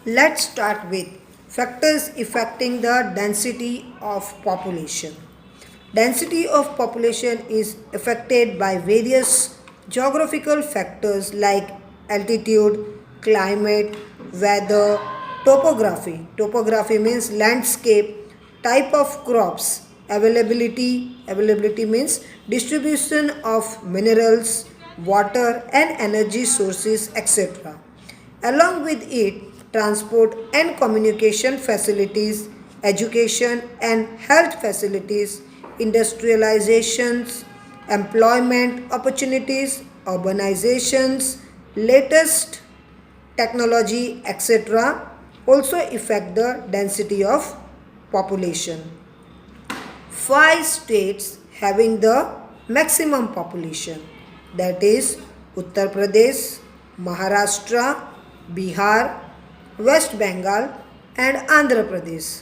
Let's start with factors affecting the density of population. Density of population is affected by various geographical factors like altitude, climate, weather, topography. Topography means landscape, type of crops, availability. Availability means distribution of minerals, water and energy sources, etc. Along with it, transport and communication facilities, education and health facilities, industrializations, employment opportunities, urbanizations, latest technology, etc. also affect the density of population. 5 states having the maximum population, that is Uttar Pradesh, Maharashtra, Bihar, West Bengal and Andhra Pradesh.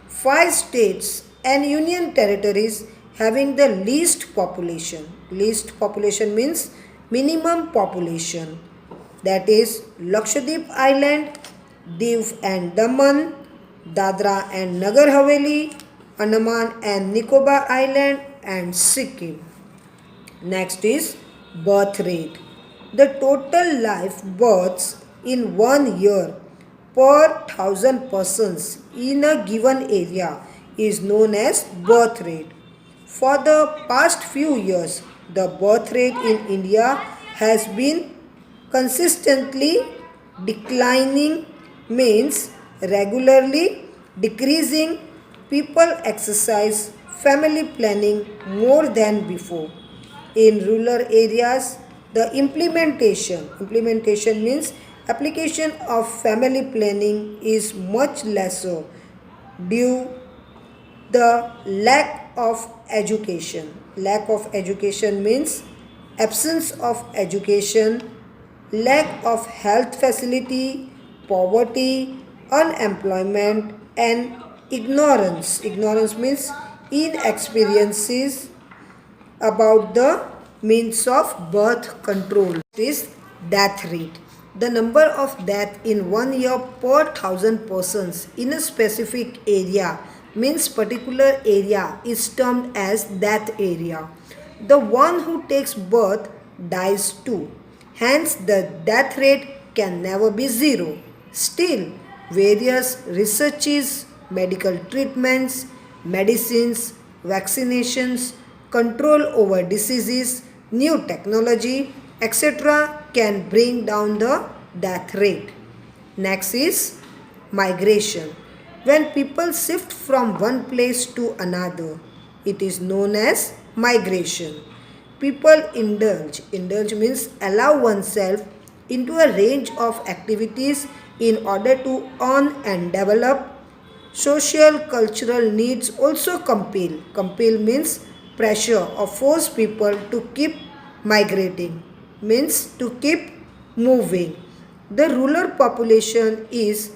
5 states and union territories having the least population. Least population means minimum population, that is Lakshadweep Island, Diu and Daman, Dadra and Nagar Haveli, Andaman and Nicobar Island and Sikkim. Next is birth rate. The total life births in 1 year per 1000 persons in a given area is known as birth rate. For the past few years, the birth rate in India has been consistently declining, means regularly decreasing. People exercise family planning more than before. In rural areas, the implementation means application of family planning is much lesser due the lack of education. Lack of education means absence of education, lack of health facility, poverty, unemployment and ignorance. Ignorance means inexperiences about the means of birth control. Is death rate. The number of death in 1 year per 1000 persons in a specific area, means particular area, is termed as death area. The one who takes birth dies too. Hence the death rate can never be zero. Still, various researches, medical treatments, medicines, vaccinations, control over diseases, new technology, etc. can bring down the death rate. Next is migration. When people shift from one place to another, it is known as migration. People indulge. Indulge means allow oneself into a range of activities in order to earn and develop. Social cultural needs also compel. Compel means pressure or force people to keep migrating, means to keep moving. The rural population is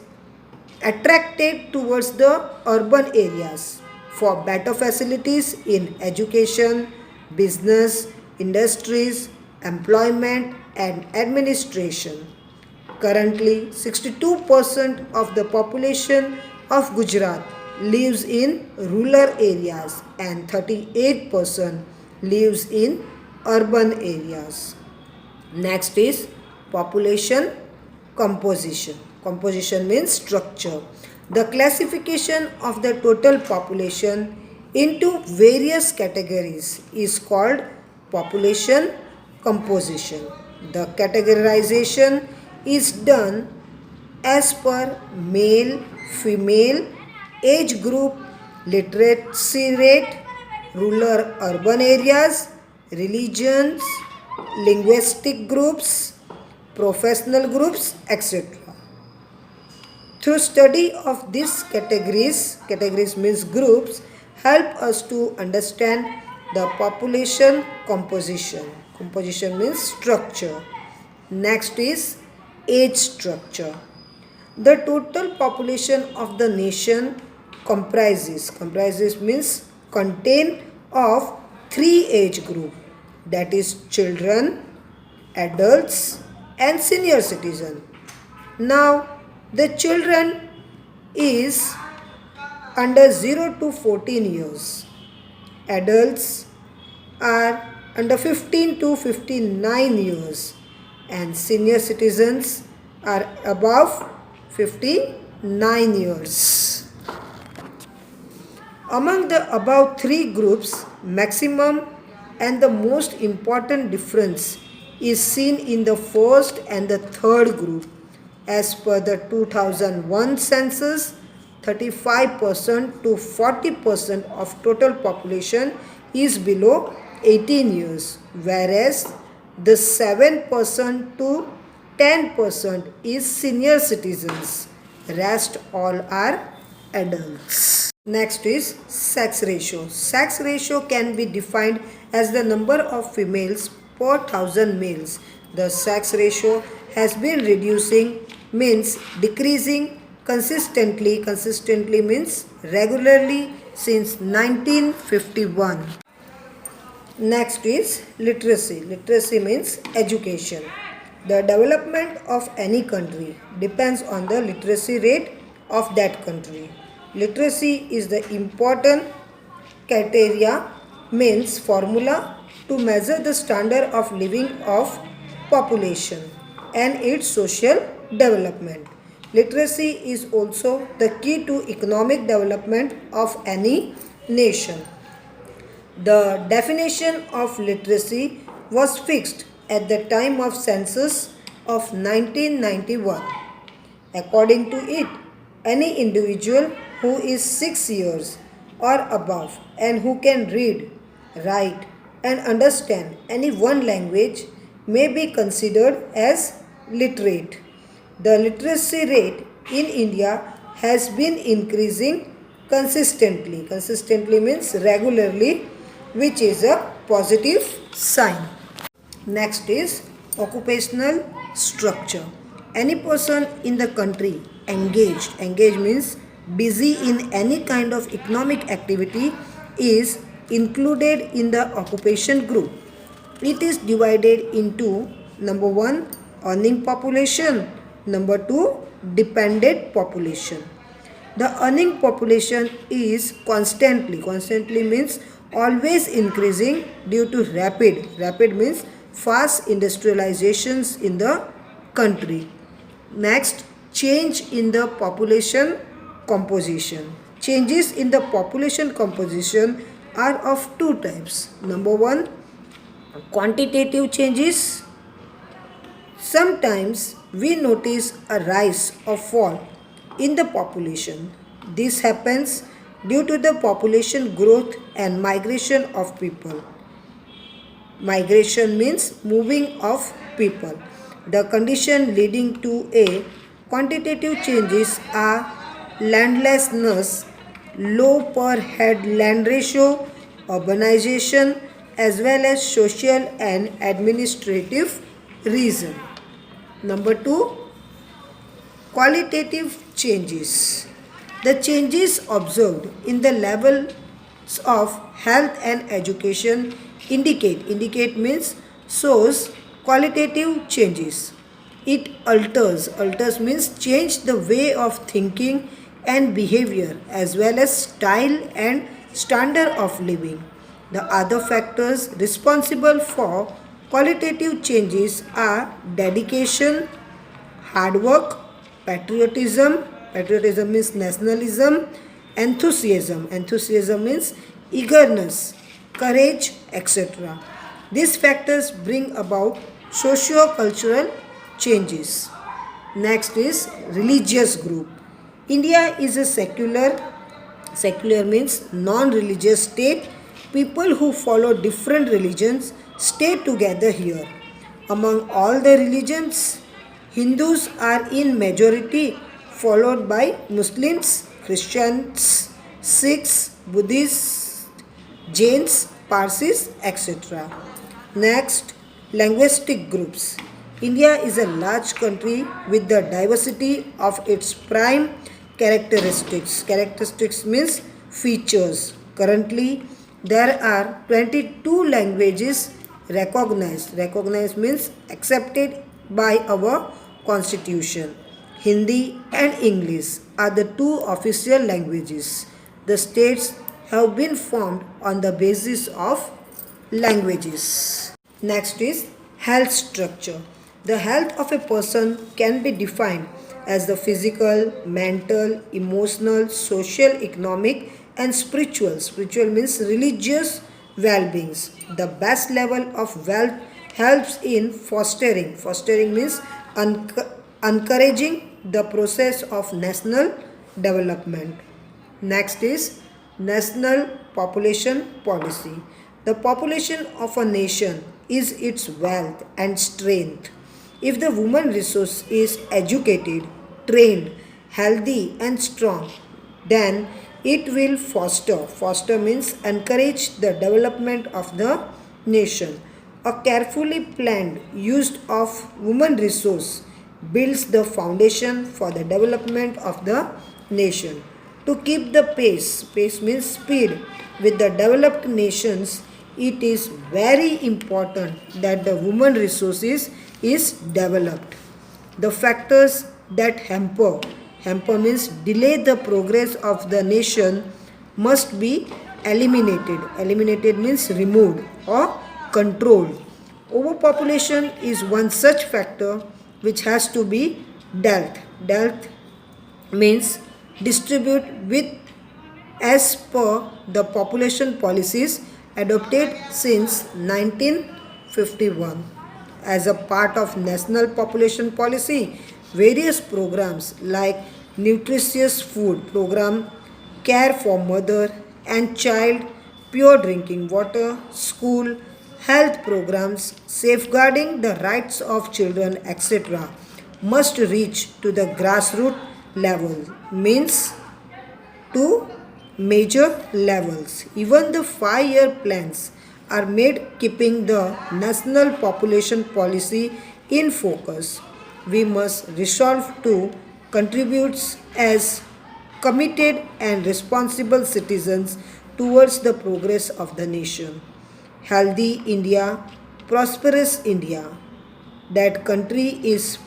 attracted towards the urban areas for better facilities in education, business, industries, employment and administration. Currently, 62% of the population of Gujarat lives in rural areas and 38% lives in urban areas. Next is population composition. Composition means structure. The classification of the total population into various categories is called population composition. The categorization is done as per male, female, age group, literacy rate, rural urban areas, religions, linguistic groups, professional groups, etc. Through study of these categories means groups, help us to understand the population composition. Composition means structure. Next is age structure. The total population of the nation comprises means contain of 3 age group, that is children, adults and senior citizen. Now The children is under 0 to 14 years. Adults are under 15 to 59 years, and senior citizens are above 59 years. Among the above three groups, maximum and the most important difference is seen in the first and the third group. As per the 2001 census, 35% to 40% of total population is below 18 years, whereas the 7% to 10% is senior citizens. Rest all are adults. Next is sex ratio. Sex ratio can be defined as the number of females per 1000 males. The sex ratio has been reducing, means decreasing consistently. Consistently means regularly since 1951. Next is literacy. Literacy means education. The development of any country depends on the literacy rate of that country. Literacy is the important criteria, means formula to measure the standard of living of population and its social development. Literacy is also the key to economic development of any nation. The definition of literacy was fixed at the time of census of 1991. According to it, any individual who is 6 years or above and who can read, write and understand any one language may be considered as literate. The literacy rate in India has been increasing consistently. Consistently means regularly, which is a positive sign. Next is occupational structure. Any person in the country engaged means busy in any kind of economic activity is included in the occupation group. It is divided into number 1 earning population, number 2 dependent population. The earning population is constantly means always increasing due to rapid means fast industrializations in the country. Next, change in the population composition. Changes in the population composition are of two types. Number 1, quantitative changes. Sometimes we notice a rise or fall in the population. This happens due to the population growth and migration of people. Migration means moving of people. The condition leading to a quantitative changes are landlessness, low per head land ratio, urbanization, as well as social and administrative reason. Number 2, qualitative changes. The changes observed in the levels of health and education indicate means shows qualitative changes. It alters means change the way of thinking and behavior as well as style and standard of living. The other factors responsible for qualitative changes are dedication, hard work, patriotism means nationalism, enthusiasm means eagerness, courage, etc. These factors bring about socio-cultural changes. Next is religious group. India is a secular means non-religious state. People who follow different religions stay together here. Among all the religions, Hindus are in majority, followed by Muslims, Christians, Sikhs, Buddhists, Jains, Parsis, etc. Next, linguistic groups. India is a large country with the diversity of its prime characteristics. Characteristics means features. Currently, there are 22 languages recognized. Recognized means accepted by our constitution. Hindi and English are the two official languages. The states have been formed on the basis of languages. Next is health structure. The health of a person can be defined as the physical, mental, emotional, social, economic, and spiritual. Spiritual means religious well-beings. The best level of wealth helps in fostering. Fostering means encouraging the process of national development. Next is national population policy. The population of a nation is its wealth and strength. If the woman resource is educated, trained, healthy and strong, then it will foster. Foster means encourage the development of the nation. A carefully planned use of woman resource builds the foundation for the development of the nation. To keep the pace means speed with the developed nations, it is very important that the woman resources is developed. The factors that hamper means delay the progress of the nation must be eliminated. Eliminated means removed or controlled. Overpopulation is one such factor which has to be dealt. Dealt means distribute with as per the population policies adopted since 1951. As a part of national population policy, various programs like nutritious food program, care for mother and child, pure drinking water, school, health programs, safeguarding the rights of children, etc., must reach to the grassroots level, means to major levels. Even the 5-year plans are made keeping the national population policy in focus. We must resolve to contribute as committed and responsible citizens towards the progress of the nation. Healthy India, prosperous India. That country is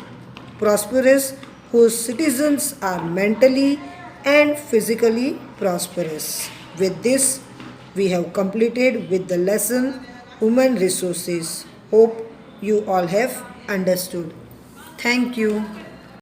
prosperous whose citizens are mentally and physically prosperous. With this, we have completed with the lesson Human Resources. Hope you all have understood. Thank you.